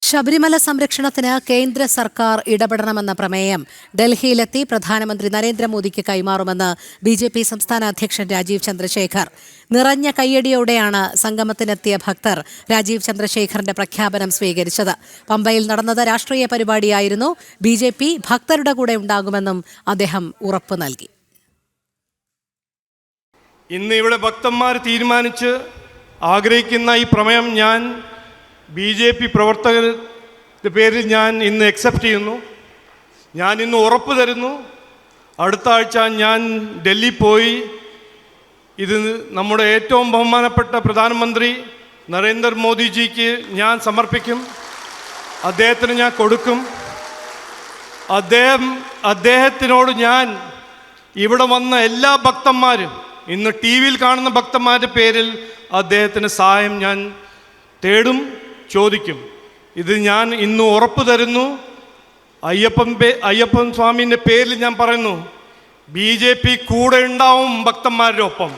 ശബരിമല സംരക്ഷണത്തിന് കേന്ദ്ര സർക്കാർ ഇടപെടണമെന്ന പ്രമേയം ഡൽഹിയിലെത്തി പ്രധാനമന്ത്രി നരേന്ദ്രമോദിക്ക് കൈമാറുമെന്ന് ബി.ജെ.പി. സംസ്ഥാന അധ്യക്ഷൻ രാജീവ് ചന്ദ്രശേഖർ. നിറഞ്ഞ കയ്യടിയോടെയാണ് സംഗമത്തിനെത്തിയ ഭക്തർ രാജീവ് ചന്ദ്രശേഖറിന്റെ പ്രഖ്യാപനം സ്വീകരിച്ചത്. പമ്പയിൽ നടന്നത് രാഷ്ട്രീയ പരിപാടിയായിരുന്നു. ബി.ജെ.പി. ഭക്തരുടെ കൂടെ ഉണ്ടാകുമെന്നും അദ്ദേഹം ഉറപ്പു നൽകി. ഇന്ന് ഇവിടെ ഭക്തന്മാർ തീരുമാനിച്ച് ആഗ്രഹിക്കുന്ന ഈ പ്രമേയം ഞാൻ ബി.ജെ.പി. പ്രവർത്തകരുടെ പേരിൽ ഞാൻ ഇന്ന് അക്സെപ്റ്റ് ചെയ്യുന്നു. ഞാൻ ഇന്ന് ഉറപ്പ് തരുന്നു, അടുത്ത ആഴ്ച ഞാൻ ഡൽഹി പോയി ഇത് നമ്മുടെ ഏറ്റവും ബഹുമാനപ്പെട്ട പ്രധാനമന്ത്രി നരേന്ദ്രമോദിജിക്ക് ഞാൻ സമർപ്പിക്കും. അദ്ദേഹത്തിന് ഞാൻ കൊടുക്കും. അദ്ദേഹത്തിനോട് ഞാൻ ഇവിടെ വന്ന എല്ലാ ഭക്തന്മാരും, ഇന്ന് ടി വിയിൽ കാണുന്ന ഭക്തന്മാരുടെ പേരിൽ അദ്ദേഹത്തിന് സഹായം ഞാൻ തേടും, ചോദിക്കും. ഇത് ഞാൻ ഇന്ന് ഉറപ്പ് തരുന്നു. അയ്യപ്പൻ സ്വാമിൻ്റെ പേരിൽ ഞാൻ പറയുന്നു, ബി.ജെ.പി. കൂടെ ഉണ്ടാവും ഭക്തന്മാരുടെ ഒപ്പം.